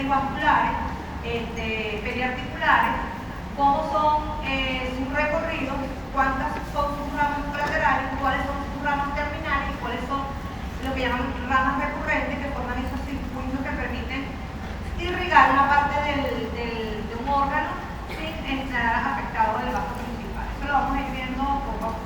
arterias vasculares, periarticulares, cómo son sus recorridos, cuántas son sus ramas colaterales, cuáles son sus ramas terminales y cuáles son lo que llaman ramas recurrentes, que forman esos circuitos que permiten irrigar una parte de un órgano sin estar afectado del vaso principal. Eso lo vamos a ir viendo poco a poco.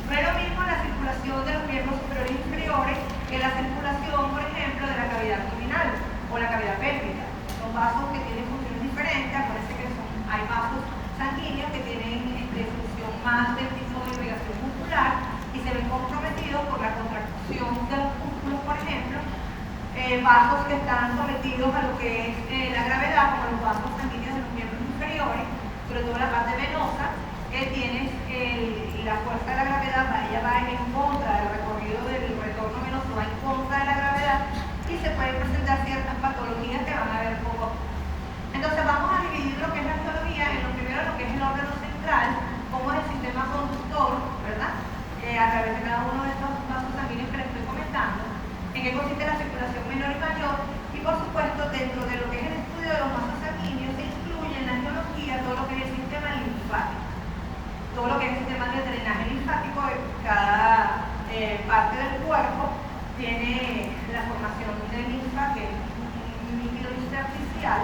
No es lo mismo la circulación de los miembros superiores e inferiores que la circulación, por ejemplo, de la cavidad abdominal o la cavidad pélvica. Son vasos que tienen funciones diferentes. Parece que hay vasos sanguíneos que tienen función más del tipo de irrigación muscular y se ven comprometidos por la contracción de los músculos, por ejemplo, vasos que están sometidos a lo que es la gravedad, como los vasos sanguíneos de los miembros inferiores, sobre todo la parte venosa, que tienes la fuerza de la gravedad, ella va en contra del recorrido del retorno venoso, va en contra de la gravedad y se pueden presentar ciertas patologías que van a ver poco a poco. Entonces vamos a dividir lo que es la biología en lo primero, lo que es el órgano central, como es el sistema conductor, ¿verdad? A través de cada uno de estos vasos sanguíneos que les estoy comentando, en qué consiste la circulación menor y mayor, y por supuesto dentro de lo que es el estudio de los vasos sanguíneos se incluye en la biología todo lo que es el sistema linfático, todo lo que es el sistema de drenaje linfático de cada parte del cuerpo tiene la formación de linfa, que es un líquido intersticial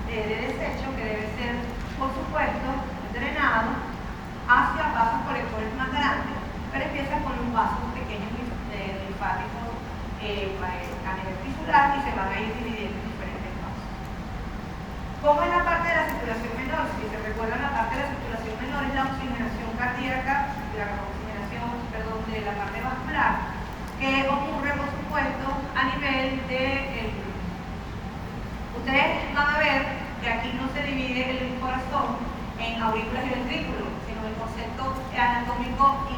de desecho que debe ser, por supuesto, drenado hacia vasos colectores más grandes, pero empieza con un vaso pequeño linfático a nivel tisular y se van a ir dividiendo en diferentes vasos. ¿Cómo es la parte de la circulación menor? Si se recuerdan, la parte de la circulación menor es la oxigenación cardíaca, de la parte vascular, que ocurre, por supuesto, a nivel de ustedes van a ver que aquí no se divide el corazón en aurículas y ventrículos, sino el concepto anatómico y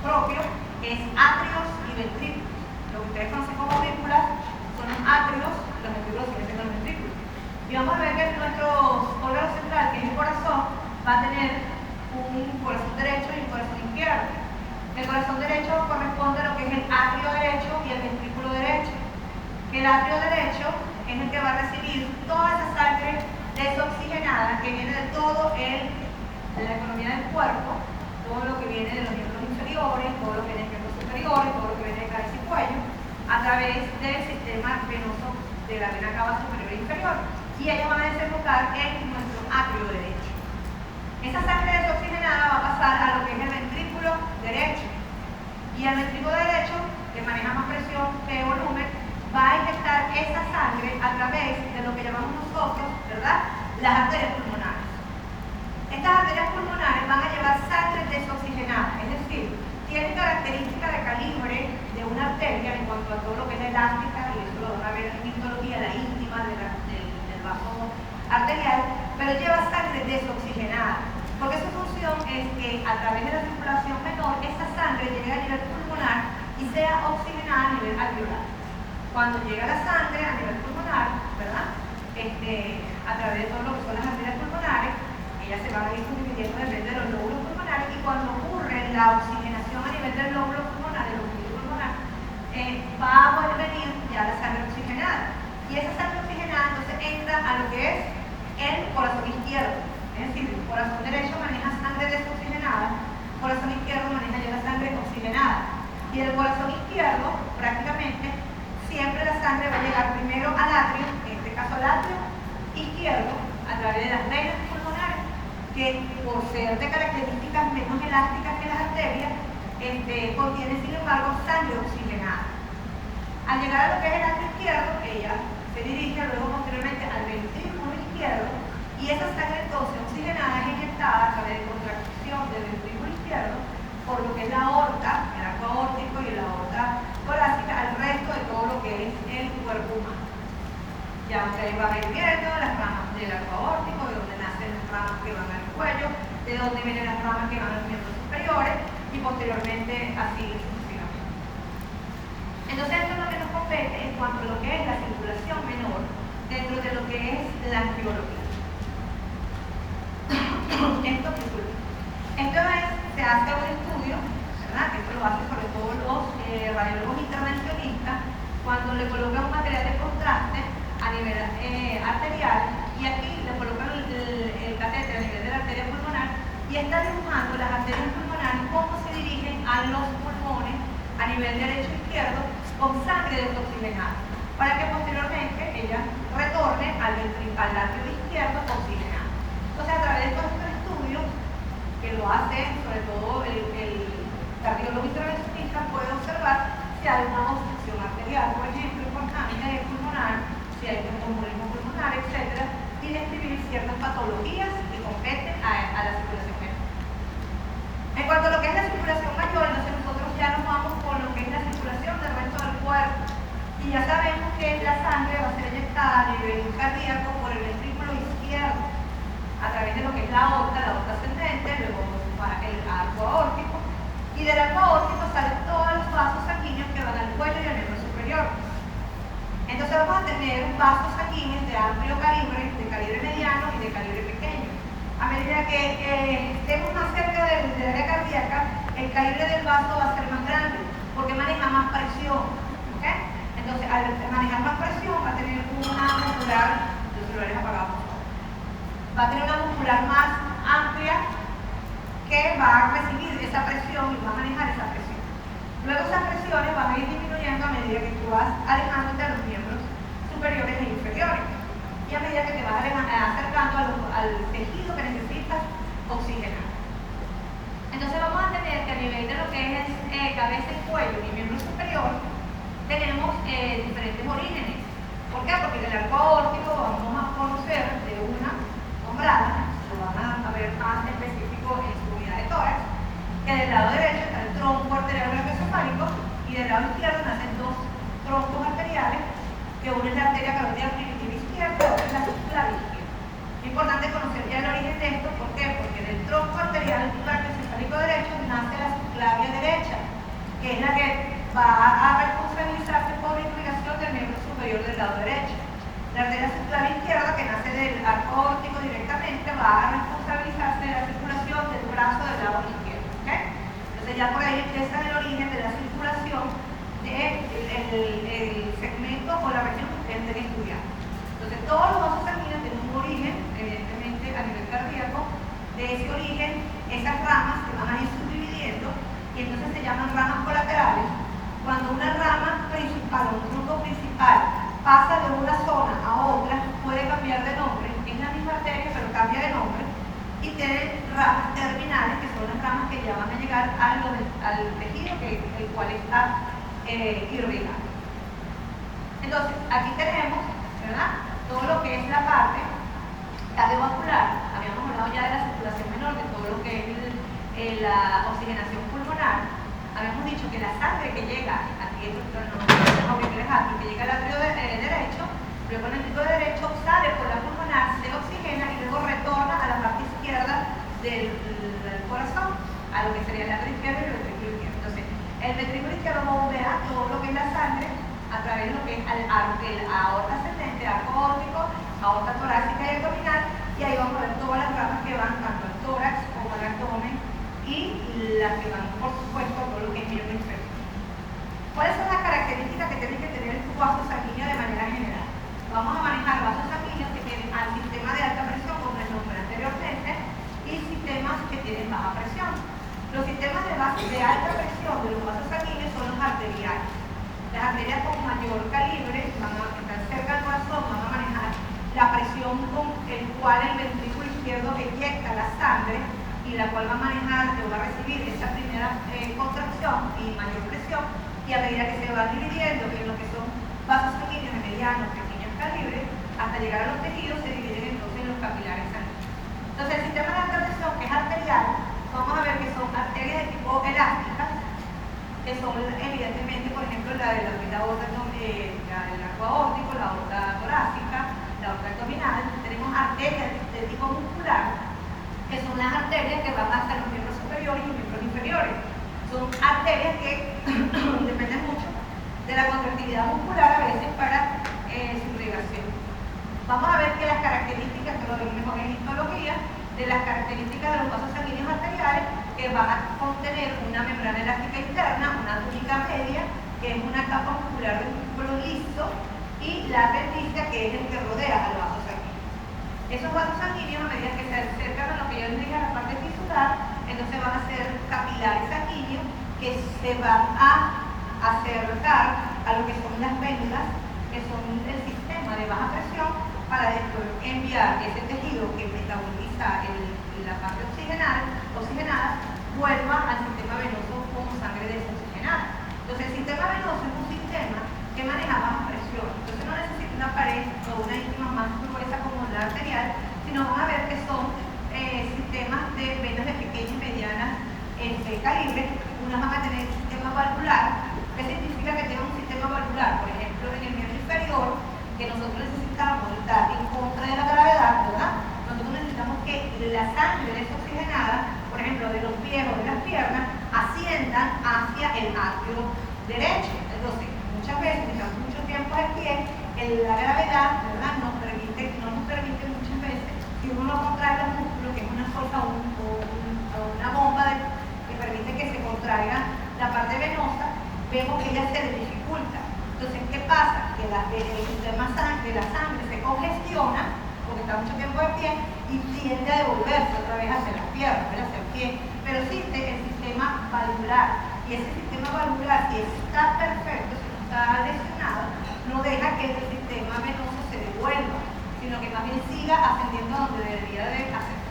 propio es atrios y ventrículos. Lo que ustedes conocen como aurículas son los atrios, los ventrículos siguen siendo los ventrículos. Y vamos a ver que nuestro órgano central, que es el corazón, va a tener un corazón derecho y un corazón izquierdo. El corazón derecho corresponde a lo que es el atrio derecho y el ventrículo derecho. El atrio derecho es el que va a recibir toda esa sangre desoxigenada que viene de todo la economía del cuerpo, todo lo que viene de los miembros inferiores, todo lo que viene de los miembros superiores, todo lo que viene de cabeza y cuello, a través del sistema venoso de la vena cava superior e inferior. Y ellos van a desembocar en nuestro atrio derecho. Esa sangre desoxigenada va a pasar a lo que es el ventrículo derecho. Y el ventrículo derecho, que maneja más presión que volumen, va a inyectar esa sangre a través de lo que llamamos nosotros, ¿verdad?, las arterias pulmonares. Estas arterias pulmonares van a llevar sangre desoxigenada, es decir, tienen características de calibre de una arteria en cuanto a todo lo que es elástica, y eso lo van a ver en histología, la íntima del vaso arterial, pero lleva sangre desoxigenada, porque su función es que a través de la circulación menor, esa sangre llegue a nivel pulmonar y sea oxigenada a nivel alveolar. Cuando llega la sangre a nivel pulmonar, ¿verdad?, a través de todo lo que son las arterias pulmonares, ellas se van a ir dividiendo depende de los lóbulos pulmonares, y cuando ocurre la oxigenación a nivel del lóbulo pulmonar, del lóbulo pulmonar, va a poder venir ya la sangre oxigenada. Y esa sangre oxigenada entonces entra a lo que es el corazón izquierdo. Es decir, el corazón derecho maneja sangre desoxigenada, el corazón izquierdo maneja ya la sangre oxigenada. Y el corazón izquierdo, prácticamente, siempre la sangre va a llegar primero al atrio, en este caso al atrio izquierdo, a través de las venas pulmonares, que por ser de características menos elásticas que las arterias, contiene sin embargo sangre oxigenada. Al llegar a lo que es el atrio izquierdo, ella se dirige luego posteriormente al ventrículo izquierdo, y esa sangre entonces oxigenada es inyectada a través de contracción del ventrículo izquierdo por lo que es la aorta, el arco aórtico y la aorta torácica al resto de todo lo que es el cuerpo humano. Ya ustedes van a ir viendo las ramas del arco aórtico, de donde nacen las ramas que van al cuello, de donde vienen las ramas que van a los miembros superiores, y posteriormente así sucesivamente. Entonces esto es lo que nos compete en cuanto a lo que es la circulación menor dentro de lo que es la biología. Se hace un estudio, ¿verdad?, que esto lo hacen sobre todo los radiólogos intervencionistas, cuando le colocan un material de contraste a a nivel arterial, y aquí le colocan el catéter a nivel de la arteria pulmonar y está dibujando las arterias pulmonares cómo se dirigen a los pulmones a nivel derecho e izquierdo con sangre desoxigenada, para que posteriormente ella retorne al atrio izquierdo oxigenado. Entonces, a través de todos estos estudios que lo hace sobre todo el cardiólogo intervencionista, puede observar si hay una obstrucción arterial, por ejemplo, importante pulmonar, si hay un embolismo pulmonar, etc., y describir ciertas patologías que competen a la circulación menor. En cuanto a lo que es la circulación mayor, entonces nosotros ya nos vamos con lo que es la circulación del resto del cuerpo, y ya sabemos que la sangre va a ser eyectada a nivel cardíaco por el ventrículo izquierdo, a través de lo que es la aorta ascendente, luego va el arco aórtico, y del arco aórtico salen todos los vasos sanguíneos que van al cuello y al miembro superior. Entonces vamos a tener vasos sanguíneos de amplio calibre, de calibre mediano y de calibre pequeño. A medida que estemos más cerca del área cardíaca, el calibre del vaso va a ser más grande, porque maneja más presión. ¿Okay? Entonces, al manejar más presión, va a tener una muscular, los celulares apagados, va a tener una muscular más amplia que va a recibir esa presión y va a manejar esa presión. Luego esas presiones van a ir disminuyendo a medida que tú vas alejándote a los miembros superiores e inferiores, y a medida que te vas acercando al tejido que necesitas oxigenar. Entonces vamos a tener que a nivel de lo que es cabeza y cuello y miembro superior, tenemos diferentes orígenes. ¿Por qué? Porque en el arco aórtico vamos a conocer de una nombrada, lo van a ver más específico en su unidad de tórax, que del lado derecho está el tronco arterial mesocefálico y del lado izquierdo nacen dos troncos arteriales, que una es la arteria carotídea primitiva izquierda y otra es la subclavia izquierda. Es importante conocer ya el origen de esto. ¿Por qué? Porque del tronco arterial brachiocefálico derecho nace la subclavia derecha, que es la que va a responsabilizarse por la irrigación del miembro superior del lado derecho. La arteria subclavia izquierda, que nace del arco aórtico directamente, va a responsabilizarse de la circulación del brazo del lado izquierdo. ¿Okay? Entonces ya por ahí empieza el origen de la circulación del segmento o la región que ustedes deben estudiar. Entonces todos los vasos sanguíneos tienen un origen, evidentemente a nivel cardíaco. De ese origen, esas ramas se van a ir subdividiendo y entonces se llaman ramas colaterales. Cuando una rama principal o un tronco principal pasa de una zona a otra, puede cambiar de nombre, es la misma arteria pero cambia de nombre, y tiene ramas terminales, que son las ramas que ya van a llegar al tejido el cual está irrigado. Entonces, aquí tenemos, ¿verdad?, todo lo que es la parte cardiovascular. Habíamos hablado ya de la circulación menor, de todo lo que es la oxigenación pulmonar. Habíamos dicho que la sangre que llega aquí, que llega al atrio derecho, luego en el ventrículo derecho sale por la pulmonar, se oxigena y luego retorna a la parte izquierda del corazón, a lo que sería el atrio izquierdo y el ventrículo izquierdo. Entonces, el ventrículo izquierdo bombea todo lo que es la sangre a través de lo que es el aorta ascendente, arco aórtico, aorta torácica y abdominal, y ahí vamos a ver todas las ramas que van tanto al tórax como al abdomen y las que van, por supuesto, a todo lo que es miembro inferior. ¿Cuáles son las características que tiene que tener el vaso sanguíneo de manera general? Vamos a manejar vasos sanguíneos que tienen al sistema de alta presión, como les nombré anteriormente, y sistemas que tienen baja presión. Los sistemas de alta presión de los vasos sanguíneos son los arteriales. Las arterias con mayor calibre van a estar cerca del corazón, van a manejar la presión con el cual el ventrículo izquierdo eyecta la sangre y la cual va a manejar, que va a recibir esa primera contracción y mayor presión, y a medida que se va dividiendo en lo que son vasos sanguíneos de medianos, pequeños calibres, hasta llegar a los tejidos, se dividen entonces en los capilares sanguíneos. Entonces el sistema de alta presión, que es arterial, vamos a ver que son arterias de tipo elásticas, que son evidentemente, por ejemplo, la del arco aórtico, la aorta torácica, la aorta abdominal. Tenemos arterias de tipo muscular, que son las arterias que van hasta los miembros superiores y miembros inferiores. Son arterias que dependen mucho de la contractilidad muscular a veces para su irrigación. Vamos a ver que las características, que lo vemos mejor en histología, de las características de los vasos sanguíneos arteriales, que van a contener una membrana elástica interna, una túnica media, que es una capa muscular de músculo liso, y la adventicia, que es el que rodea al vaso sanguíneo. Esos vasos sanguíneos, a medida que se acercan a lo que yo les dije, a la parte tisular, entonces van a ser capilares sanguíneos que se van a acercar a lo que son las vénulas, que son el sistema de baja presión, para después enviar ese tejido que metaboliza la parte oxigenada, vuelva al sistema venoso como sangre desoxigenada. Entonces el sistema venoso es un sistema que maneja baja presión, entonces no necesita una pared o una íntima más gruesa como la arterial, sino van a ver que son sistemas de venas de pequeña y mediana calibre. Unas van a tener sistema valvular. ¿Qué significa que tenga un sistema valvular? Por ejemplo, en el miembro inferior, que nosotros necesitamos estar en contra de la gravedad, ¿verdad? Nosotros necesitamos que la sangre desoxigenada, por ejemplo, de los pies o de las piernas, asciendan hacia el atrio derecho. Entonces, muchas veces, estamos mucho tiempo al pie, la gravedad, ¿verdad? no nos permite muchas veces, si uno no contrae los músculos, que es una fuerza o una bomba que permite que se contraiga la parte venosa, vemos que ella se dificulta. Entonces, ¿qué pasa? Que el sistema de la sangre se congestiona, porque está mucho tiempo de pie, y tiende a devolverse otra vez hacia las piernas, hacia el pie. Pero existe el sistema valvular, y ese sistema valvular, si está perfecto, si no está lesionado, no deja que el sistema venoso se devuelva, sino que más bien siga ascendiendo a donde debería de ascender.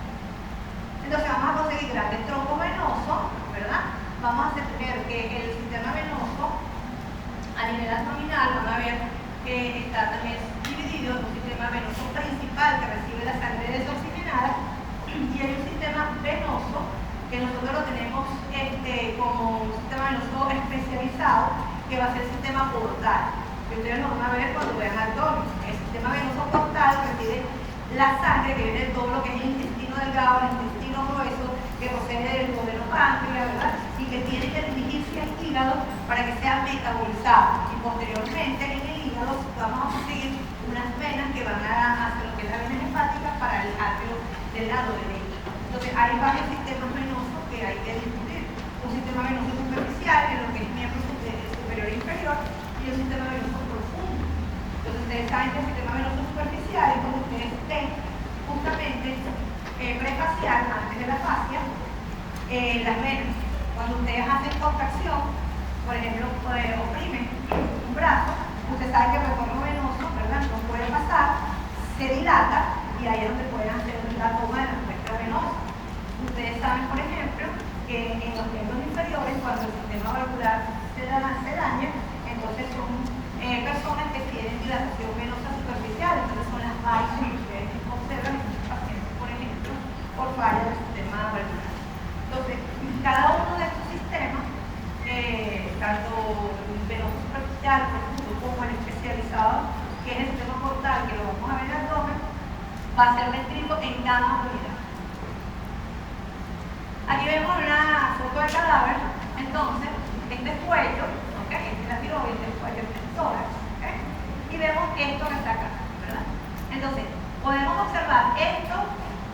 Entonces vamos a conseguir grandes troncos venosos, ¿verdad? Vamos a ver que el sistema venoso a nivel abdominal, van a ver que está también dividido en un sistema venoso principal que recibe la sangre desoxigenada, y hay un sistema venoso que nosotros lo tenemos como un sistema venoso especializado, que va a ser el sistema portal, que ustedes lo van a ver cuando vean abdomen. El sistema venoso portal recibe la sangre que viene de todo lo que es el intestino delgado, el intestino grueso, que procede del duodeno páncreas, ¿verdad? Y que tiene que dirigirse al hígado para que sea metabolizado. Y posteriormente en el hígado vamos a conseguir unas venas que van a hacer lo que es la vena hepática para el atrio del lado derecho. Entonces hay varios sistemas venosos que hay que discutir. Un sistema venoso superficial, en lo que es miembro superior e inferior, y un sistema venoso profundo. Entonces ustedes saben que el sistema venoso superficial es cuando ustedes estén justamente prefacial, antes de la fascia, las venas. Cuando ustedes hacen contracción, por ejemplo, oprimen un brazo, ustedes saben que el retorno venoso, ¿verdad?, no puede pasar, se dilata, y ahí es donde pueden hacer la toma de la muestra venosa. Ustedes saben, por ejemplo, que en los miembros inferiores, cuando el sistema valvular se daña, entonces son personas que tienen dilatación venosa superficial, entonces son las varices que ustedes observan en estos pacientes, por ejemplo, por falla del sistema valvular. Entonces, cada uno de estos sistemas, tanto venoso superficial, profundo, como el especializado, que es el sistema portal, que lo vamos a ver en el abdomen, va a ser descrito en cada unidad. Aquí vemos una foto del cadáver. Entonces, este es cuello, ¿okay? Este es la tiroides, este es cuello, este es tórax, ¿okay? Y vemos esto que está acá, ¿verdad? Entonces, podemos observar esto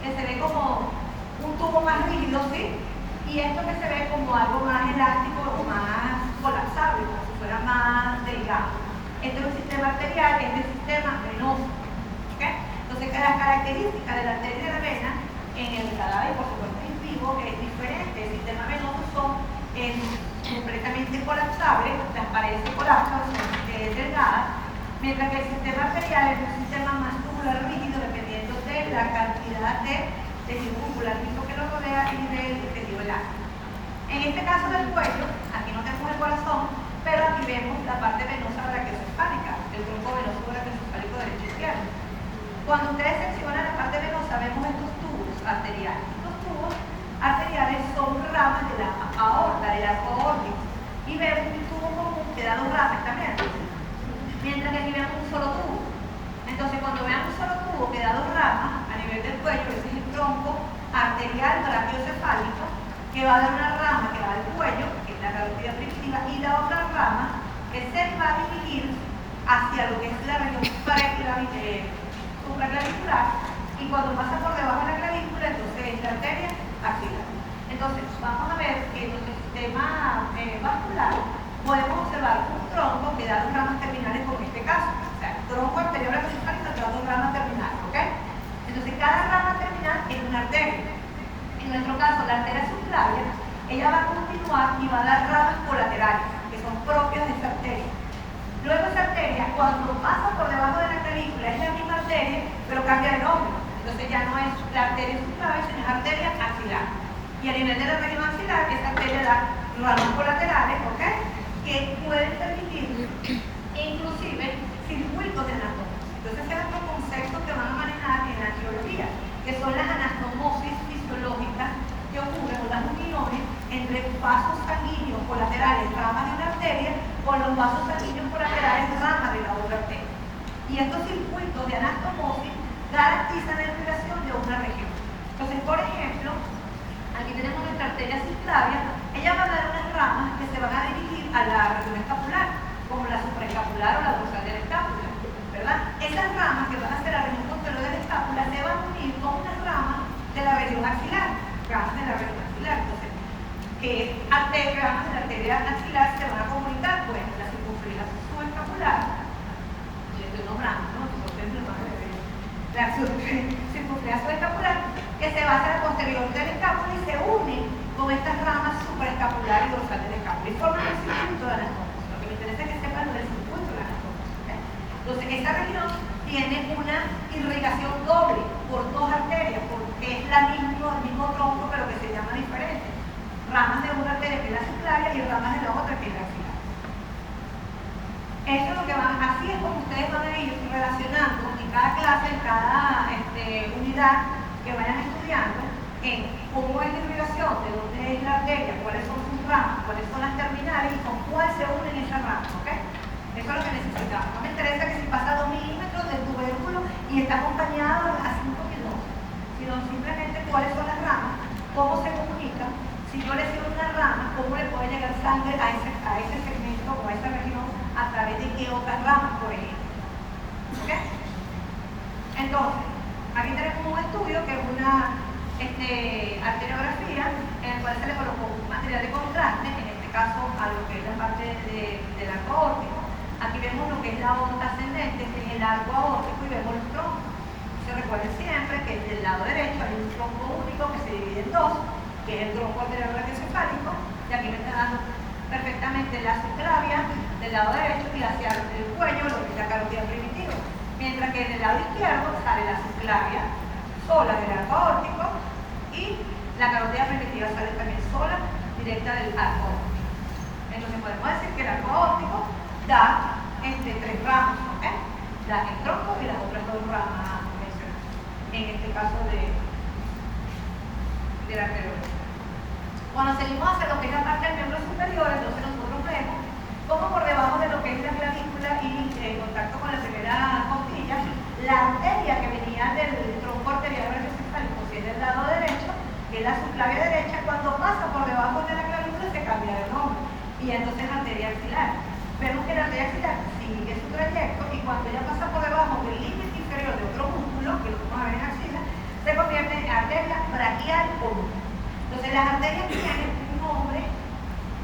que se ve como un tubo más rígido, ¿sí? Y esto que se ve como algo más elástico o más colapsable, como si fuera más delgado. Este es un sistema arterial, este es el sistema venoso, ¿okay? Entonces, las características de la arteria y de la vena en el cadáver, por supuesto, in vivo, es diferente. El sistema venoso son completamente colapsables, las paredes se colapsan, son delgadas, mientras que el sistema arterial es un sistema más tubular rígido, dependiendo de la cantidad de tejido muscular que lo rodea y del tejido elástico. En este caso del cuello, aquí no tenemos el corazón, pero aquí vemos la parte venosa brachiocefálica, el tronco venoso brachiocefálico derecho y izquierdo. Cuando ustedes seccionan la parte venosa, vemos estos tubos arteriales. Estos tubos arteriales son ramas de la aorta, de las aórticas, y vemos un tubo común que da dos ramas también, mientras que aquí vemos un solo tubo. Entonces, cuando vean un solo tubo que da dos ramas a nivel del cuello, ese es el tronco arterial brachiocefálico, que va a dar una rama que va al cuello, que es la carótida primitiva, y la otra rama que se va a dirigir hacia lo que es la región supraclavicular, y cuando pasa por debajo de la clavícula, entonces es la arteria axilar. Entonces, vamos a ver que en nuestro sistema vascular podemos observar un tronco que da dos ramas terminales, como en este caso. O sea, tronco anterior brachiocefálico entre las dos ramas terminales, ¿ok? Entonces cada rama terminal es una arteria. En nuestro caso, la arteria subclavia, ella va a continuar y va a dar ramas colaterales, que son propias de esa arteria. Luego esa arteria, cuando pasa por debajo de la clavícula, es la misma arteria, pero cambia de nombre. Entonces ya no es la arteria subclavia, sino es arteria axilar. Y a nivel de la región axilar, esa arteria da ramas colaterales, ¿ok? Que pueden permitir inclusive circuitos de anatomía. Entonces ese es otro concepto que van a manejar en la angiología, que son las anastomosis fisiológicas que ocurren con las uniones entre vasos sanguíneos colaterales, ramas de una arteria, con los vasos sanguíneos colaterales, ramas de la otra arteria. Y estos circuitos de anastomosis garantizan la irrigación de una región. Entonces, por ejemplo, aquí tenemos nuestra arteria subclavia, ella va a dar unas ramas que se van a dirigir a la región escapular, como la supraescapular o la dorsal de la escápula, ¿verdad? Esas ramas que van a ser la región posterior de la escápula se van a unir con unas ramas de la región axilar, ramas de la región axilar. Entonces, ¿qué ramas de la arteria axilar se van a comunicar? Pues la circunferencia subescapular, yo estoy nombrando, ¿no? La circunferencia subescapular, que se va hacia la posterior de la escápula y se une con estas ramas supraescapular y dorsal de la escápula y forman el circuito de anastomosis. Lo que me interesa es que sepan lo del circuito de anastomosis. ¿Okay? Entonces, esa región tiene una irrigación doble por dos arterias, porque es el mismo tronco, pero que se llama diferente. Ramas de una arteria que es la subclavia y ramas de la otra que es la axilar. Eso es lo que así es como ustedes van a ir relacionando en cada clase, en cada unidad que vayan estudiando, en cómo es la irrigación, de dónde es la arteria, cuáles son sus ramas, cuáles son las terminales y con cuál se unen esas ramas, ¿ok? Eso es lo que necesitamos. No me interesa que si pasa 2 milímetros del tubérculo y está acompañado a 5 kilómetros, sino simplemente cuáles son las ramas, cómo se comunican. Si yo le sigo una rama, cómo le puede llegar sangre a ese segmento o a esa región, a través de qué otras ramas, por ejemplo. ¿Ok? Entonces, aquí tenemos un estudio que es una arteriografía en el cual se le colocó un material de contraste, en este caso a lo que es la parte del arco aórtico. Aquí vemos lo que es la aorta ascendente, que es el arco aórtico, y vemos los troncos. Se recuerden siempre que del lado derecho hay un tronco único que se divide en dos, que es el tronco anterior brachiocefálico, y aquí me está dando perfectamente la subclavia del lado derecho y hacia el cuello lo que es la carótida primitiva, mientras que del lado izquierdo sale la subclavia sola del arco aórtico y la carótida primitiva sale también sola directa del arco aórtico. Entonces podemos decir que el arco aórtico da 3 ramas, ¿ok? Da el tronco y las otras 2 ramas mencionadas, en este caso de la arteriografía. Cuando seguimos hacia lo que es la parte del miembro superior, entonces nosotros vemos cómo por debajo de lo que es la clavícula y en contacto con la primera costilla, la arteria que venía del tronco arterial brachiocefálico, si es del lado derecho, que es la subclavia derecha, cuando pasa por debajo de la clavícula se cambia de nombre y entonces arteria axilar. Vemos que la arteria axilar sigue su trayecto y cuando ella pasa por debajo del límite inferior de otro músculo, que lo vamos a ver en axila, se convierte en arteria braquial común. Entonces las arterias tienen un nombre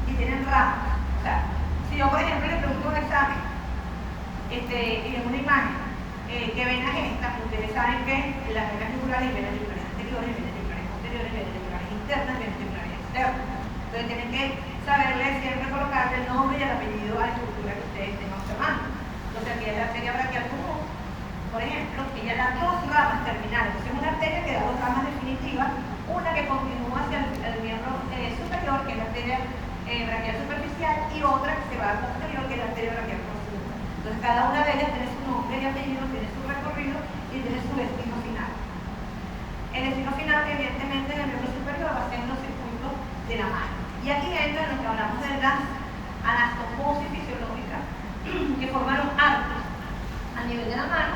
y tienen ramas. O sea, si yo por ejemplo le pregunto un examen y en una imagen, ¿qué venas es esta? Ustedes saben que las venas yugulares y venas yugulares anteriores, venas yugulares posteriores, venas yugulares internas, venas yugulares externas. Entonces tienen que saberle siempre colocarle el nombre y el apellido a la estructura que ustedes estén observando. Entonces aquí es la arteria braquial común, por ejemplo, ella da 2 ramas terminales. Entonces es una arteria que da 2 ramas definitivas, una que continúa hacia el miembro superior, que es la arteria braquial superficial, y otra que se va al posterior, que es la arteria braquial profunda. Entonces cada una de ellas tiene su nombre y apellido, tiene su recorrido y tiene su destino final. El destino final, evidentemente, en el miembro superior va a ser en los circuitos de la mano. Y aquí entra lo que hablamos de las anastomosis fisiológicas que forman los arcos a nivel de la mano.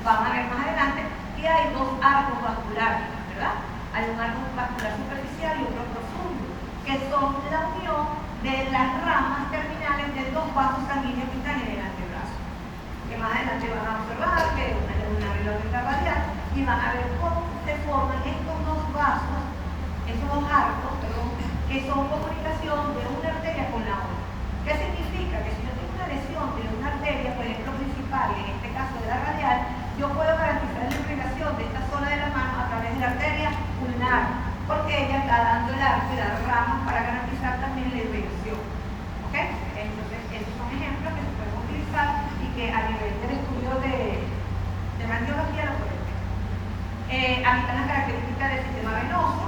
Vamos a ver más adelante que hay 2 arcos vasculares, ¿verdad? Hay un arco vascular superficial y otro profundo, que son la unión de las ramas terminales de 2 vasos sanguíneos que están en el antebrazo. Que más adelante van a observar que una es una reloj radial y van a ver cómo se forman estos 2 vasos, esos 2 arcos, perdón, que son comunicación de una arteria con la otra. ¿Qué significa? Que si yo tengo una lesión de una arteria, por ejemplo principal, y en este caso ella está dando el arte de dar ramas para garantizar también la irrigación. ¿Ok? Entonces, estos son ejemplos que se pueden utilizar y que a nivel del estudio de radiología lo pueden ver. Aquí están las características del sistema venoso.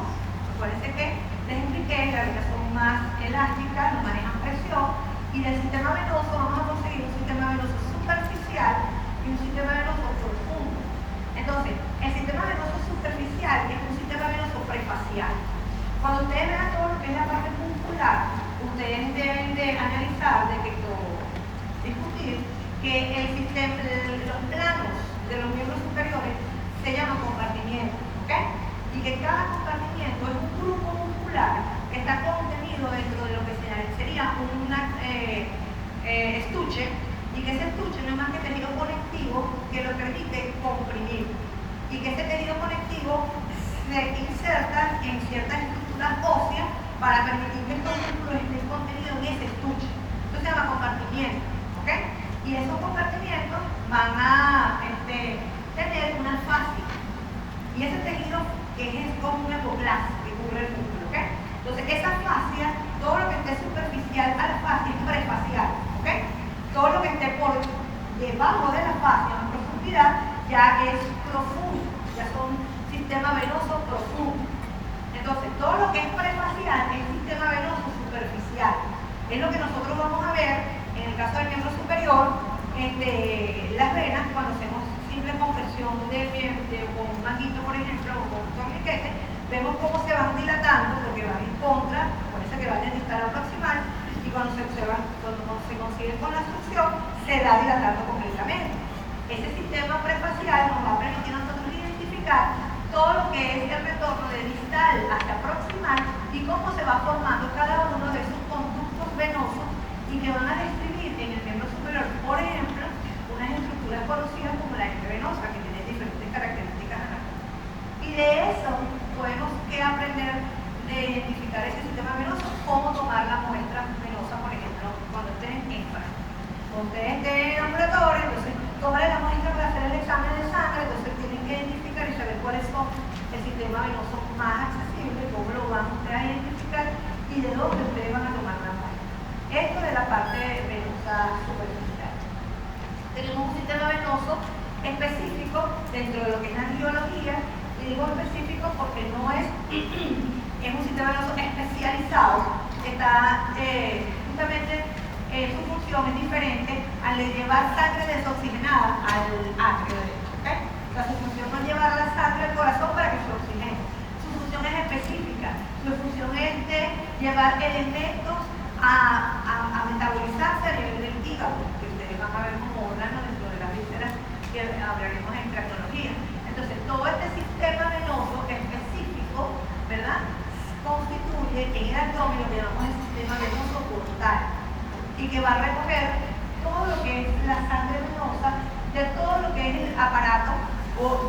Acuérdense que les expliqué, las venas son más elásticas, no manejan presión, y del sistema venoso vamos a conseguir un sistema venoso superficial y un sistema venoso profundo. Entonces, el sistema venoso superficial es un sistema venoso prefacial. Cuando ustedes vean todo lo que es la parte muscular, ustedes deben de analizar, discutir que los planos de los miembros superiores se llaman compartimientos, ¿ok? Y que cada compartimiento es un grupo muscular que está contenido dentro de lo que sería un estuche, y que ese estuche no es más que tejido conectivo que lo permite comprimir, y que ese tejido conectivo se inserta en ciertas estructuras óseas para permitir que estos músculos estén contenidos en ese estuche. Esto se llama compartimiento, ¿ok? Y esos compartimientos van a tener una fascia, y ese tejido que es como un epoplasma que cubre el músculo, ¿ok? Entonces esa fascia, todo lo que esté superficial a la fascia es prefacial, ¿ok? Todo lo que esté por debajo de la fascia en profundidad ya es profundo, ya son sistema venoso profundo. Entonces todo lo que es prefacial es sistema venoso superficial. Es lo que nosotros vamos a ver en el caso del miembro superior, las venas, cuando hacemos simple compresión con un manguito, por ejemplo, o con un torniquete, vemos cómo se van dilatando porque van en contra, parece que van a distal al proximal, y cuando se consiguen con la succión, se va dilatando completamente. Ese sistema prefacial nos va a permitir a nosotros identificar todo lo que es el retorno de distal hasta proximal y cómo se va formando cada uno de esos conductos venosos y que van a describir en el miembro superior, por ejemplo, unas estructuras conocidas como la venosa, que tiene diferentes características anatómicas. Y de eso podemos aprender de identificar ese sistema venoso, cómo tomar la muestra venosa, por ejemplo, cuando estén en énfasis. Cuando ustedes estén en ambulatorio, entonces tomarle la muestra para hacer el examen de sangre, entonces tienen que identificar y saber cuáles son el sistema venoso más accesible, cómo lo van ustedes a identificar y de dónde ustedes van a tomar la muestra. Esto de la parte venosa superficial. Tenemos un sistema venoso específico dentro de lo que es la biología, y digo específico porque no es un sistema venoso especializado, está justamente su función es diferente al de llevar sangre desoxigenada al atrio derecho, ¿ok? O sea, su función no es llevar la sangre al corazón para que se oxigene, su función es específica, su función es de llevar elementos a metabolizarse a nivel del hígado, que ustedes van a ver como órgano dentro de las vísceras que hablaremos en tractología. Entonces, todo este sistema venoso específico, ¿verdad?, constituye en el abdomen lo que llamamos el sistema venoso portal, y que va a recoger todo lo que es la sangre venosa de todo lo que es el aparato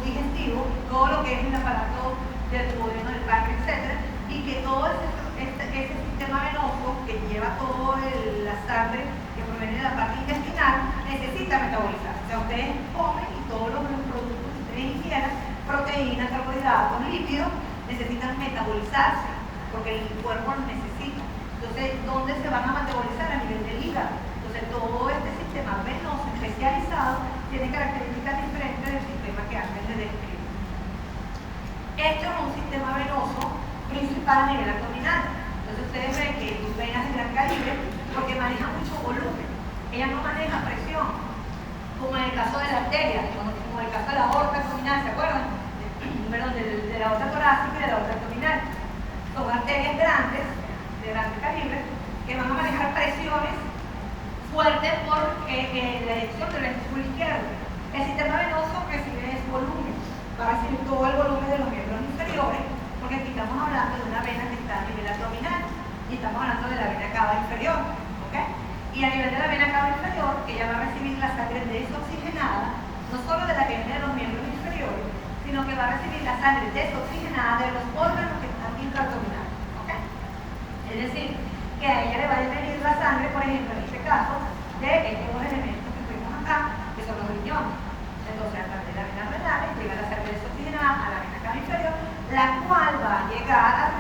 digestivo, todo lo que es el aparato del duodeno, del páncreas, etc. Y que todo ese sistema venoso que lleva toda la sangre que proviene de la parte intestinal necesita metabolizarse. O sea, ustedes comen y todos los productos que ustedes ingieran, proteínas, carbohidratos, lípidos, necesitan metabolizarse porque el cuerpo los necesita. Entonces, ¿dónde se van a metabolizar? A nivel del hígado. Entonces, todo este sistema venoso especializado tiene características diferentes del sistema que antes les describí. Esto es un sistema venoso principal a nivel abdominal. Entonces, ustedes ven que sus venas de gran calibre porque maneja mucho volumen. Ella no maneja presión, como en el caso de la arteria, como en el caso de la aorta abdominal, ¿se acuerdan? Perdón, de la aorta torácica y de la aorta abdominal. Son arterias grandes, de grande calibre, que van a manejar presiones fuertes por la dirección del ventrículo izquierdo. El sistema venoso recibe ese volumen, va a recibir todo el volumen de los miembros inferiores, porque aquí estamos hablando de una vena que está a nivel abdominal y estamos hablando de la vena cava inferior, ¿ok? Y a nivel de la vena cava inferior, ella va a recibir la sangre desoxigenada, no solo de la que viene de los miembros inferiores, sino que va a recibir la sangre desoxigenada de los órganos que están intraabdominales, ¿ok? Es decir, que a ella le va a venir la sangre, por ejemplo, en este caso, de estos dos elementos que tuvimos acá, que son los riñones. Entonces, a través de la vena renal llega la sangre desoxigenada a la vena cava inferior, la cual va a llegar al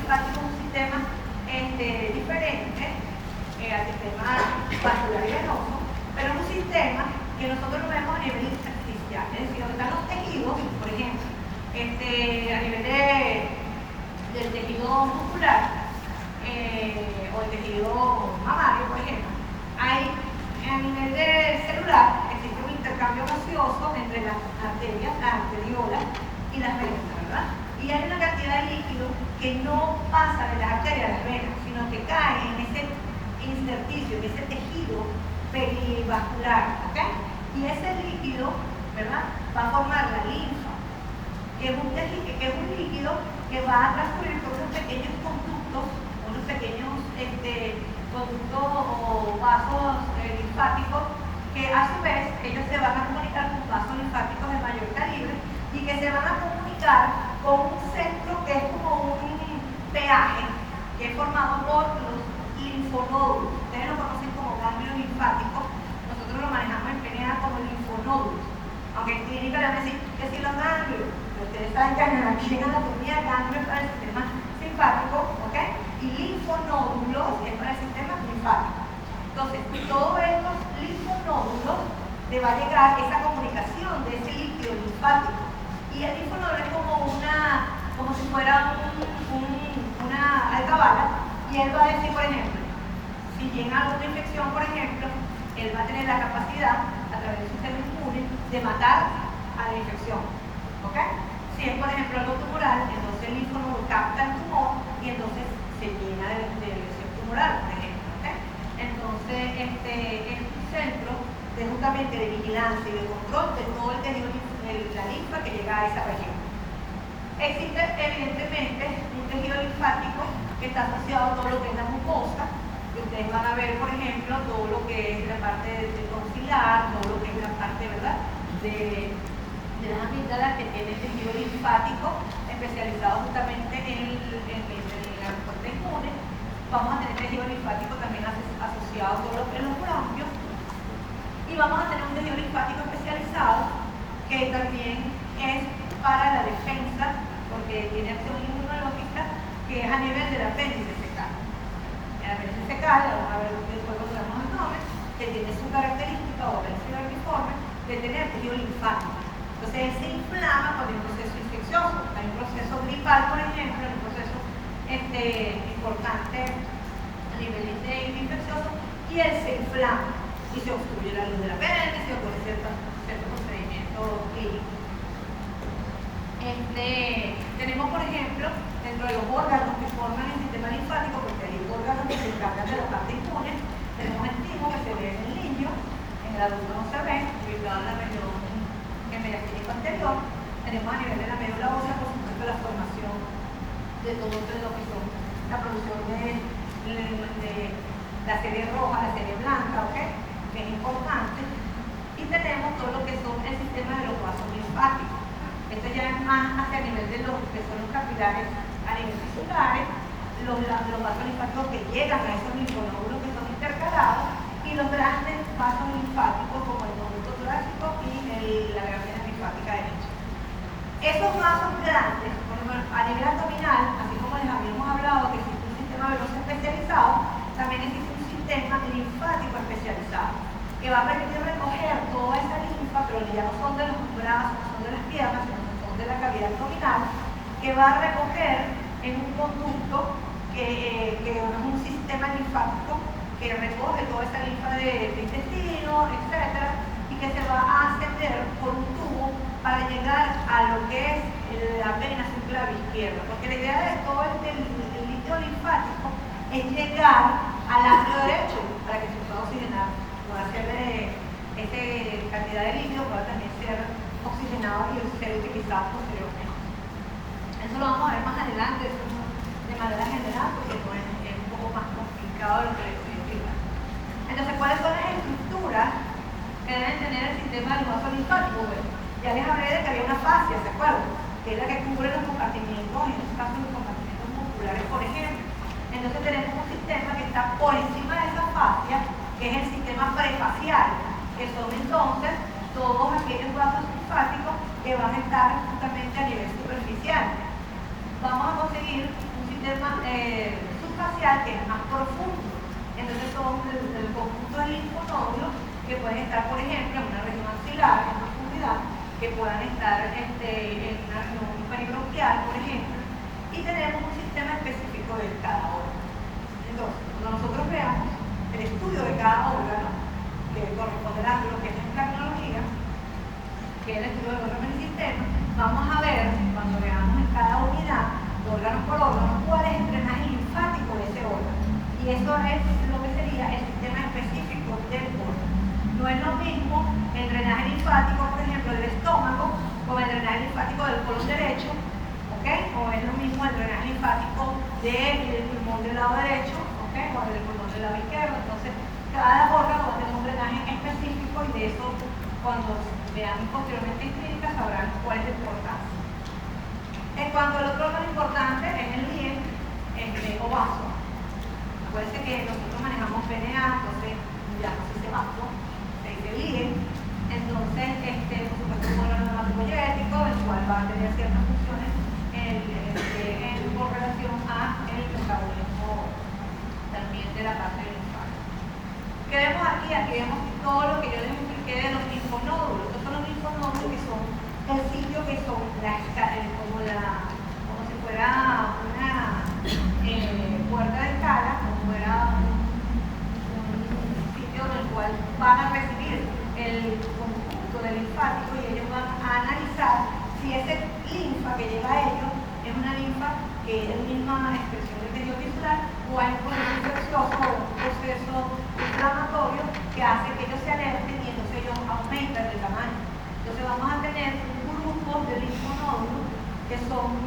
linfático es un sistema diferente al sistema vascular y venoso, pero es un sistema que nosotros lo vemos a nivel intersticial, es decir, donde están los tejidos, por ejemplo, a nivel del tejido muscular o el tejido mamario, por ejemplo, a nivel celular existe un intercambio gaseoso entre las arterias, las arteriolas y las venas, ¿verdad? Y hay una cantidad de líquido que no pasa de las arterias a las venas, sino que cae en ese intersticio, en ese tejido perivascular, ¿ok? Y ese líquido, ¿verdad?, va a formar la linfa, que es un líquido que va a transcurrir por unos pequeños conductos, unos pequeños conductos o vasos linfáticos, que a su vez ellos se van a comunicar con vasos linfáticos de mayor calibre y que se van a comunicar con un centro que es como un peaje, que es formado por los linfonódulos. Ustedes lo conocen como ganglios linfáticos, nosotros lo manejamos en PNA como linfonódulos, aunque en clínica le van a decir que si los ganglios, ustedes saben que aquí en anatomía ganglios para el sistema simpático, ¿ok? Y linfonódulos es para el sistema linfático. Entonces, todos estos linfonódulos le va a llegar esa comunicación de ese líquido linfático. Y el linfonódulo es como si fuera una alcabala, y él va a decir, por ejemplo, si llega alguna infección, por ejemplo, él va a tener la capacidad, a través del sistema inmune, de matar a la infección, ¿ok? Si es, por ejemplo, algo tumoral, entonces el linfonodo capta el tumor y entonces se llena de lesión tumoral, por ejemplo, ¿ok? Entonces, es un centro justamente de vigilancia y de control de todo el tejido, la linfa que llega a esa región. Existe, evidentemente, un tejido linfático que está asociado a todo lo que es la mucosa, que ustedes van a ver, por ejemplo, todo lo que es la parte de tonsilar, todo lo que es la parte, ¿verdad?, de las amígdalas, que tiene el tejido linfático especializado justamente en la respuesta inmune. Vamos a tener tejido linfático también asociado a todo lo que es los bronquios, y vamos a tener un tejido linfático especializado que también es para la defensa, porque tiene acción inmunológica, que es a nivel del apéndice fecal. El apéndice fecal, vamos a ver después cuando veamos el nombre, que tiene su característica o apéndice vermiforme de tener tejido linfático. Entonces él se inflama cuando hay un proceso infeccioso, hay un proceso gripal, por ejemplo, un proceso importante a nivel infeccioso, y él se inflama y se obstruye la luz del apéndice, ocurre cierto procedimiento clínico. Tenemos, por ejemplo, dentro de los órganos que forman el sistema linfático, porque hay órganos que se encargan de la parte inmune, tenemos el timo que se ve en el niño, en el adulto no se ve, ubicado en la región mediastínico anterior. Tenemos a nivel de la médula ósea, por supuesto, la formación de todo lo que son la producción de la serie roja, la serie blanca, ¿ok?, que es importante. Y tenemos todo lo que son el sistema de los vasos linfáticos. Esto ya es más hacia el nivel de los que son los capilares a nivel tisulares, los vasos linfáticos que llegan a esos linfonódulos que son intercalados, y los grandes vasos linfáticos como el conducto torácico y la gran vena linfática derecha. Esos vasos grandes, por ejemplo, a nivel abdominal, así como les habíamos hablado que existe un sistema venoso especializado, también existe un sistema linfático especializado que va a permitir recoger toda esa linfa, pero ya no son de los brazos, no son de las piernas, sino que son de la cavidad abdominal, que va a recoger en un conducto que es un sistema linfático que recoge toda esa linfa de intestino, etcétera, y que se va a ascender por un tubo para llegar a lo que es la vena subclavia izquierda, porque la idea de todo el líquido linfático es llegar al atrio derecho para que se pueda oxigenar, pueda ser esa cantidad de líquido pueda también ser oxigenado y ser utilizado posteriormente. Eso lo vamos a ver más adelante, eso de manera general, porque no es un poco más complicado de lo que les estoy explicando. Entonces, ¿cuáles son las estructuras que deben tener el sistema del vaso linfático? Bueno, ya les hablé de que había una fascia, ¿se acuerdan?, que es la que cubre los compartimientos, en este caso los compartimientos musculares, por ejemplo. Entonces tenemos un sistema que está por encima de esa fascia, que es el sistema prefacial, que son entonces todos aquellos vasos linfáticos que van a estar justamente a nivel superficial. Vamos a conseguir un sistema facial, que es más profundo. Entonces son el conjunto de linfonódulos que pueden estar, por ejemplo, en una región axilar, en profundidad, que puedan estar en una región peribronquial, por ejemplo, y tenemos un sistema específico de cada órgano. Entonces, cuando nosotros veamos el estudio de cada órgano, que corresponderá a lo que es la tecnología, que es el estudio del órgano y sistema, vamos a ver, cuando veamos en cada unidad, órgano por órgano, cuál es el drenaje linfático de ese órgano. Y eso es lo que sería el sistema específico del órgano. No es lo mismo el drenaje linfático, por ejemplo, del estómago, con el drenaje linfático del colon derecho, ¿ok? O es lo mismo el drenaje linfático del pulmón del lado derecho, ¿ok? O del pulmón del lado izquierdo. Entonces, cada órgano va a tener un drenaje específico y de eso, cuando vean posteriormente en clínica, sabrán cuál es la importancia. En cuanto al otro órgano importante, es el RIE, o vaso. Acuérdense que nosotros manejamos PNA, entonces ya no se dice vaso, se dice RIE. Entonces, por supuesto, un órgano hematopoyético, el cual va a tener ciertas funciones con relación a el metabolismo también de la parte del linfático. ¿Qué vemos aquí? Aquí vemos todo lo que yo les expliqué de los linfonódulos. Estos son los linfonódulos que son el sitio que son como si fuera una puerta de escala, como fuera un sitio en el cual van a recibir el conjunto del linfático y ellos van a analizar si ese linfa que llega a ellos es una linfa que es la misma expresión del tejido tisular o hay un proceso infeccioso o un proceso inflamatorio que hace que ellos se alerten y entonces ellos aumentan de tamaño. Entonces vamos a tener un grupo de linfonódulos que son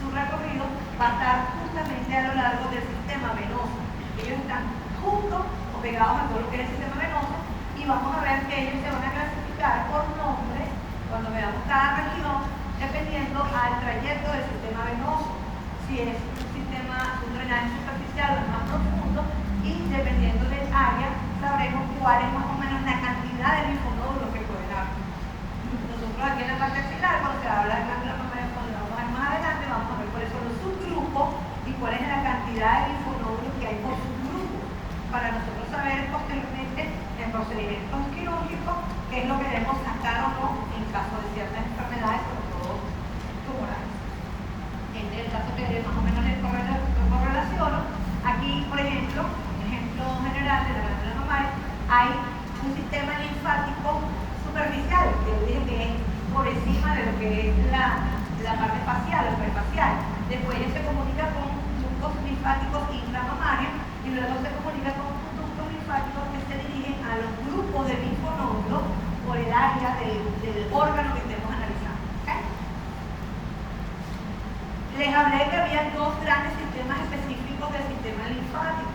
su recorrido va a estar justamente a lo largo del sistema venoso. Ellos están juntos o pegados a todo lo que es el sistema venoso y vamos a ver que ellos se van a clasificar por nombre cuando veamos cada región dependiendo al trayecto del sistema venoso. Si es un drenaje superficial o más profundo y dependiendo del área sabremos cuál es más o menos la cantidad de linfonódulos que pueden haber. Nosotros aquí en la parte axilar, cuando se habla de glándula mamaria, cuando vamos a ver más adelante, vamos a ver cuáles son los subgrupos y cuál es la cantidad de linfonódulos que hay por subgrupos, para nosotros saber posteriormente en procedimientos quirúrgicos qué es lo que debemos sacar o no en caso de ciertas enfermedades, sobre todo tumorales. Este es el caso que más o menos les correlaciono. Aquí, por ejemplo, ejemplo general de la glándula mamaria, hay un sistema linfático superficial, que yo dije que es por encima de lo que es la parte facial, el prefacial. Después se comunica con ductos linfáticos intramamarios y luego se comunica con ductos linfáticos que se dirigen a los grupos de linfonódulos por el área del órgano que estemos analizando. ¿Okay? Les hablé que había dos grandes sistemas específicos del sistema linfático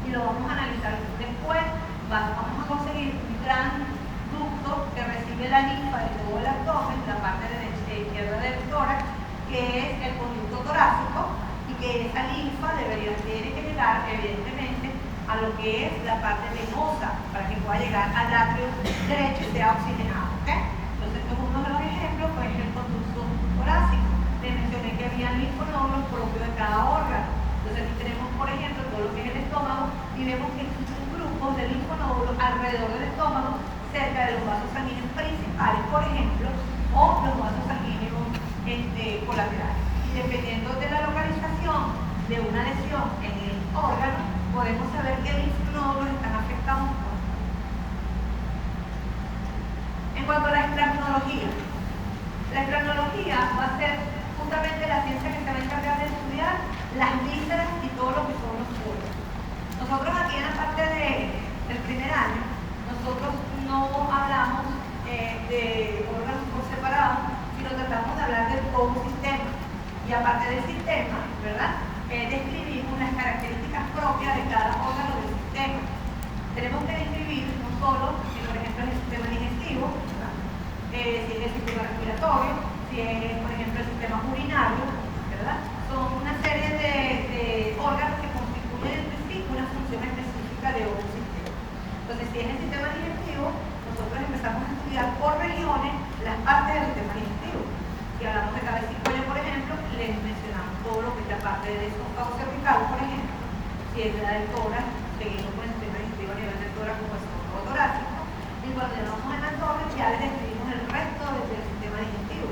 y lo vamos a analizar después. Vamos a conseguir un gran ducto que recibe la linfa de todo el abdomen, la parte izquierda del tórax, que es el conducto torácico, y que esa linfa tiene que llegar evidentemente a lo que es la parte venosa para que pueda llegar al atrio derecho y sea oxigenado. ¿Okay? Entonces, uno de los ejemplos pues, es el conducto torácico. Les mencioné que había linfonódulos propios de cada órgano. Entonces, aquí tenemos, por ejemplo, todo lo que es el estómago y vemos que existen grupos de linfonódulos alrededor del estómago, cerca de los vasos sanguíneos principales, por ejemplo, o los vasos sanguíneos colaterales. Y dependiendo de la localización de una lesión en el órgano, podemos saber qué linfonódulos están afectados. En cuanto a la esclerotología va a ser justamente la ciencia que se va a encargar de estudiar las vísceras y todo lo que son los órganos. Nosotros aquí en la parte del primer año, nosotros no hablamos de órganos por separado, sino tratamos de hablar de todo un sistema. Y aparte del sistema, ¿verdad? Describimos las características propias de cada órgano del sistema. Tenemos que describir no solo, por ejemplo, el sistema digestivo, si es el sistema respiratorio, si es, por ejemplo, el sistema urinario, ¿verdad? Son una serie de órganos que constituyen entre sí una función específica de un sistema. Entonces, si es el sistema digestivo, nosotros empezamos a estudiar por regiones las partes del sistema digestivo. Si hablamos de cabeza y cuello, por ejemplo, les mencionamos todo lo que es la parte del esófago cervical, por ejemplo, si es la del tórax, seguimos con el sistema digestivo a nivel del tórax como el estómago torácico. Y cuando llegamos al abdomen ya les describimos el resto del sistema digestivo.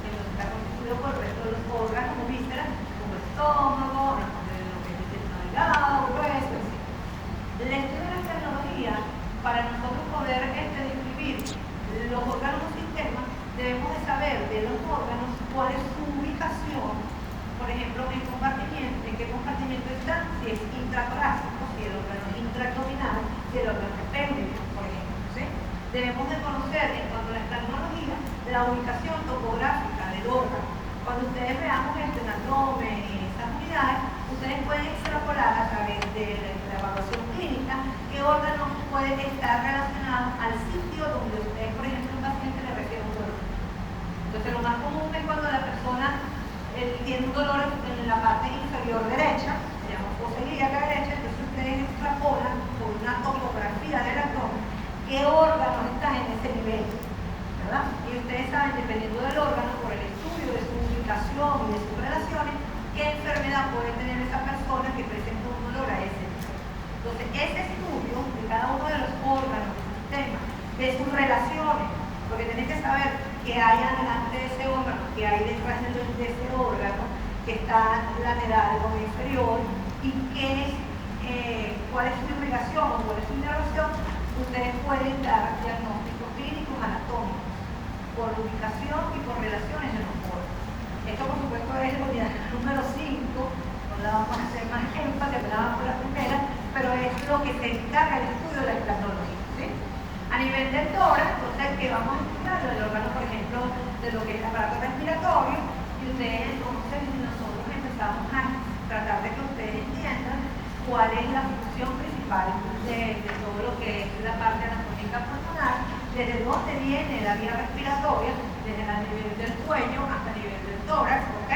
Entonces está constituido por el resto de los órganos o vísceras, como el estómago, lo que es el intestino delgado, grueso, etc. El estudio de la tecnología, para nosotros poder describir los órganos o sistemas, debemos de saber de los órganos cuál es su ubicación, por ejemplo, en qué compartimento están, si es intratorácico, si el órgano es intraabdominal, si el órgano es péndice, por ejemplo. ¿Sí? Debemos de conocer, en cuanto a la tecnología, la ubicación topográfica del órgano. Cuando ustedes veamos esto en abdomen y esas unidades, ustedes pueden extrapolar a través de la evaluación clínica qué órganos pueden estar relacionados al sitio donde ustedes, por ejemplo, un paciente le refiere un dolor. Entonces, lo más común es cuando la persona tiene un dolor en la parte inferior derecha, se llama fosa ilíaca derecha, entonces ustedes extrapolan por una topografía del abdomen qué órganos están en ese nivel, ¿verdad? Y ustedes saben, dependiendo del órgano, por el estudio de su ubicación y de sus relaciones, qué enfermedad puede tener esa persona que presenta un dolor a ese nivel. Entonces, ese estudio de cada uno de los órganos del sistema, de sus relaciones, porque tienen que saber qué hay adelante de ese órgano, qué hay detrás de ese órgano, que está lateral o inferior, y cuál es su irrigación o cuál es su inervación. Ustedes pueden dar diagnósticos clínicos anatómicos por ubicación y por relaciones de los órganos. Esto, por supuesto, es la unidad número 5, no la vamos a hacer más énfasis, hablamos por la primera, pero es lo que se encarga del estudio de la implantología. ¿Sí? A nivel del tórax, entonces, que vamos a estudiar del órgano, por ejemplo, de lo que es el aparato respiratorio, y ustedes entonces nosotros empezamos a tratar de que ustedes entiendan cuál es la función principal de todo lo que es la parte anatómica pulmonar, desde dónde viene la vía respiratoria, desde el nivel del cuello hasta el nivel del tórax, ¿ok?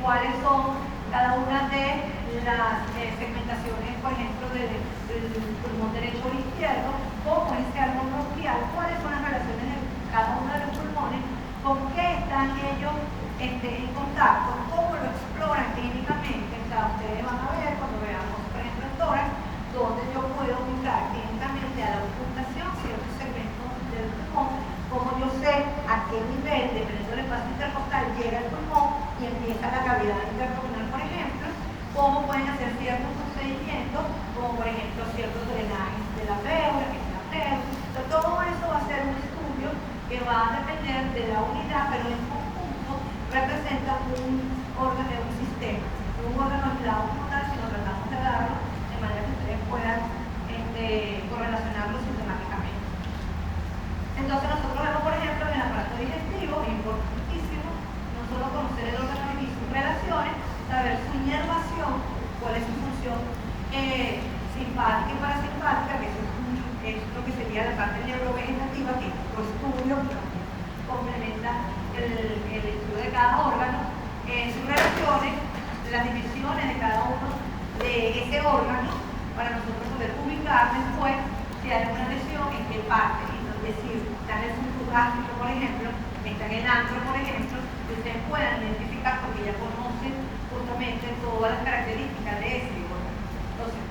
Cuáles son cada una de las segmentaciones, por ejemplo, del pulmón derecho o izquierdo, cómo es ese árbol bronquial, cuáles son las relaciones de cada uno de los pulmones, con qué están ellos en contacto, cómo lo exploran clínicamente. O sea, ustedes van a ver cuando veamos, por ejemplo, el tórax, donde yo puedo ubicar clínicamente a la ocultación ciertos segmentos del pulmón, como yo sé a qué nivel, dependiendo del espacio intercostal, llega el pulmón y empieza la cavidad interpulmonar, por ejemplo, cómo pueden hacer ciertos procedimientos, como por ejemplo ciertos drenajes de la pleura, que es la pleura. Entonces, todo eso va a ser un estudio que va a depender de la unidad, pero en conjunto representa un órgano, un sistema, un órgano aislado como tal, si nos tratamos de darlo de manera que ustedes puedan correlacionarlo sistemáticamente. Entonces, nosotros vemos, por ejemplo, en el aparato digestivo, es importantísimo no solo conocer el órgano y sus relaciones, saber su inervación, cuál es su función simpática y parasimpática, que es lo que sería la parte neurovegetativa, que es otro estudio que también complementa el estudio de cada órgano, sus relaciones, las dimensiones de cada uno de ese órgano, para nosotros poder ubicar después si hay una lesión, en qué parte. Es decir, está en el surco gástrico, por ejemplo, está en el antro, por ejemplo, que ustedes puedan identificar porque ya conocen justamente todas las características de ese órgano. Entonces,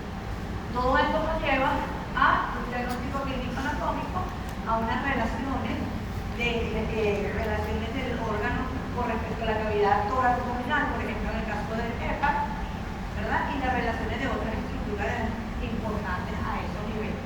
todo esto nos lleva a un diagnóstico clínico anatómico, a unas relaciones relaciones del órgano con respecto a la cavidad tóraco-abdominal, por ejemplo, en el caso del EPA, ¿verdad? Y las relaciones de otras estructuras importantes a esos niveles.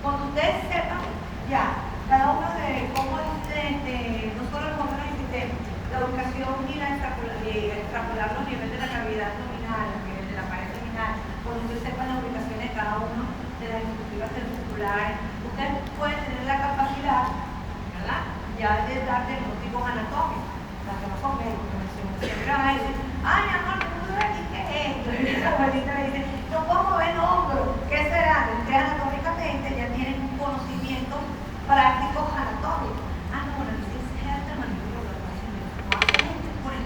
Cuando ustedes sepan ya cada uno de cómo no solo los órganos del sistema, la ubicación y extrapolar los niveles de la cavidad abdominal, los niveles de la pared abdominal, cuando ustedes sepan la ubicación de cada uno de las estructuras musculares, ustedes pueden tener la capacidad, ¿verdad?, ya de dar diagnósticos anatómicos. Las que no son médicos, que mencionan siempre van a decir, ay, mi amor, ¿tú sabes qué es esto? Y la abuelita le dice, no puedo mover el hombro, ¿qué será? Ustedes anatómicamente ya tienen un conocimiento prácticos anatómicos. Ah, no, bueno, dice, es arte manipulador,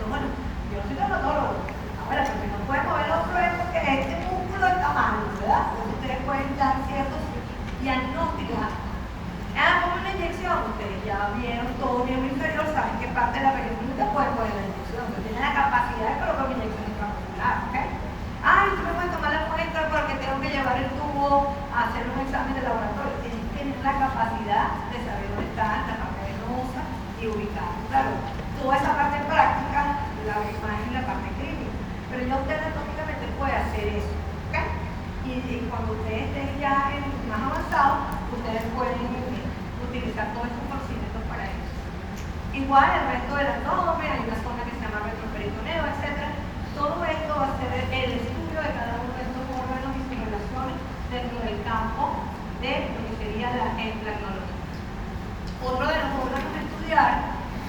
bueno, yo no soy traumatólogo, ahora, porque no puede mover el hombro es porque este músculo está mal, ¿verdad? Entonces ustedes pueden dar ciertos diagnósticos. Como una inyección, ustedes ya vieron todo miembro inferior, saben qué parte de la periodista pueden poner la inyección, entonces tienen la capacidad de colocar una inyección y cuando ustedes estén ya más avanzados, ustedes pueden utilizar todos estos conocimientos para eso. Igual el resto del abdomen, hay una zona que se llama retroperitoneo, etc. Todo esto va a ser el estudio de cada uno de estos órganos y sus relaciones dentro del campo de lo que sería la endocrinología. Otro de los órganos a estudiar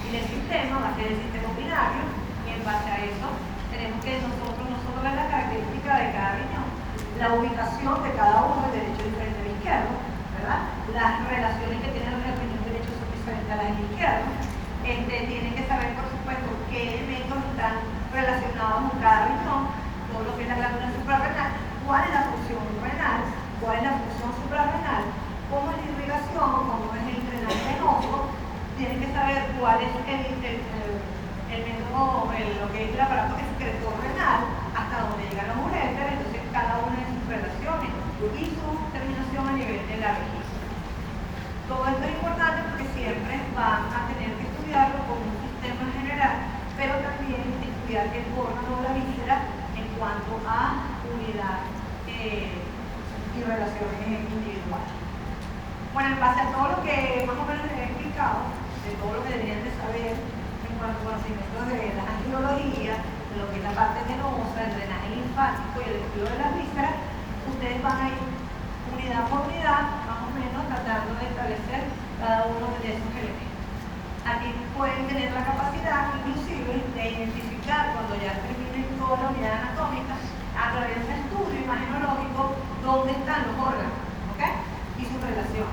y del sistema va a ser el sistema urinario, y en base a eso tenemos que nosotros no solo ver la característica de cada riñón, la ubicación de cada uno, el derecho diferente al izquierdo, ¿verdad? Las relaciones que tienen los riñones derechos son diferentes a las del izquierdo. Tienen que saber, por supuesto, qué elementos están relacionados con cada riñón, todo lo que es la glándula suprarrenal, cuál es la función renal, cuál es la función suprarrenal, cómo es la irrigación, cómo es el drenaje venoso. Tienen que saber cuál es el método, lo que es el aparato excretor renal, hasta dónde llegan los uréteres, entonces cada una de sus relaciones y su terminación a nivel de la vejiga. Todo esto es importante porque siempre van a tener que estudiarlo con un sistema general, pero también estudiar el órgano de la víscera en cuanto a unidad y relaciones individuales. Bueno, en base a todo lo que más o menos les he explicado, de todo lo que deberían de saber en cuanto a conocimientos de la angiología, de lo que es la parte venosa, el drenaje linfático y el estudio de las vísceras, ustedes van a ir unidad por unidad, más o menos, tratando de establecer cada uno de esos elementos. Aquí pueden tener la capacidad, inclusive, de identificar cuando ya terminen toda la unidad anatómica, a través de un estudio imagenológico, dónde están los órganos, ¿ok? Y su relación.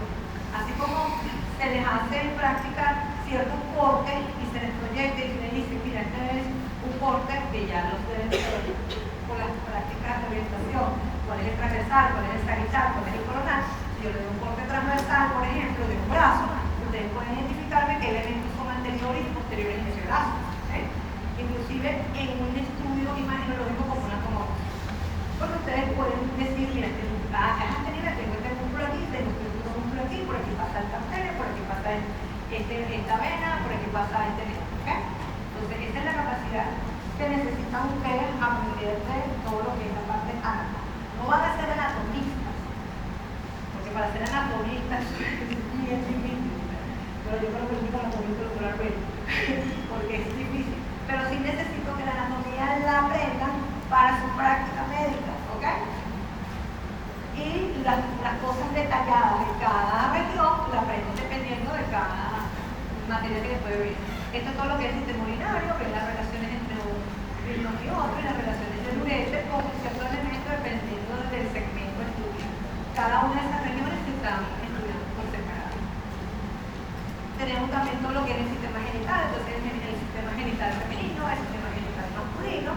Así como se les hace practicar ciertos cortes y se les proyecta y se les dice, mira, este es un corte que ya los deben saber por las prácticas de orientación, cuál es el transversal, cuál es el sagittal, cuál es el coronal. Si yo le doy un corte transversal, por ejemplo, de un brazo, ustedes pueden identificarme qué elementos son anteriores y posteriores en ese brazo. ¿Okay? Inclusive en un estudio imagenológico como una tomografía. Porque ustedes pueden decir, mira, este nivel tengo este músculo aquí, tengo este otro músculo aquí, por aquí pasa el arteria, por aquí pasa esta vena, por aquí pasa este vena. ¿Okay? Entonces, esa es la capacidad que necesitan ustedes aprender de todo lo que es la parte anatómica. No van a ser anatomistas, porque para ser anatomistas es bien difícil, pero yo creo que el único anatomista lo puedo ver, porque es difícil, pero sí necesito que la anatomía la aprendan para su práctica médica, ¿ok? Y las cosas detalladas de cada región la aprenden dependiendo de cada materia que después ver. Esto es todo lo que es el sistema urinario, ver las relaciones entre un riñón y otro, y las relaciones del ureter con ciertos elementos dependiendo del segmento estudiado. Cada una de esas regiones se están estudiando por separado. Tenemos también todo lo que es el sistema genital, entonces el sistema genital femenino, el sistema genital masculino,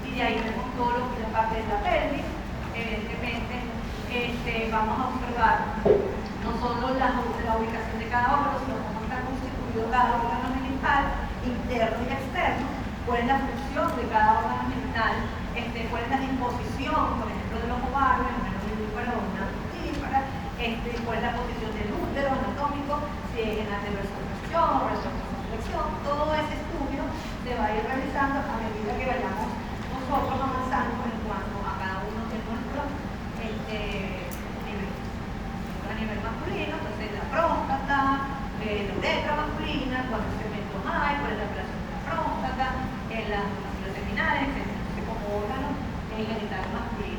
y de ahí vemos todo lo que es la parte de la pelvis. Evidentemente, vamos a observar no solo la ubicación de cada órgano, sino cómo está constituido cada órgano genital, interno y externo, cuál es la función de cada órgano genital, cuál es la disposición, por ejemplo, de los ovarios, una ovípara o una fructífera, cuál es la posición del útero anatómico, si es en anteroversión o retroflexión. Todo ese estudio se va a ir realizando a medida que vayamos nosotros avanzando en cuanto a cada uno de nuestros niveles. A nivel masculino, entonces la próstata, la uretra masculina, cuántos segmentos hay, cuál es la relación de la próstata, las glándulas seminales, etc. Entonces, como órgano genital masculino.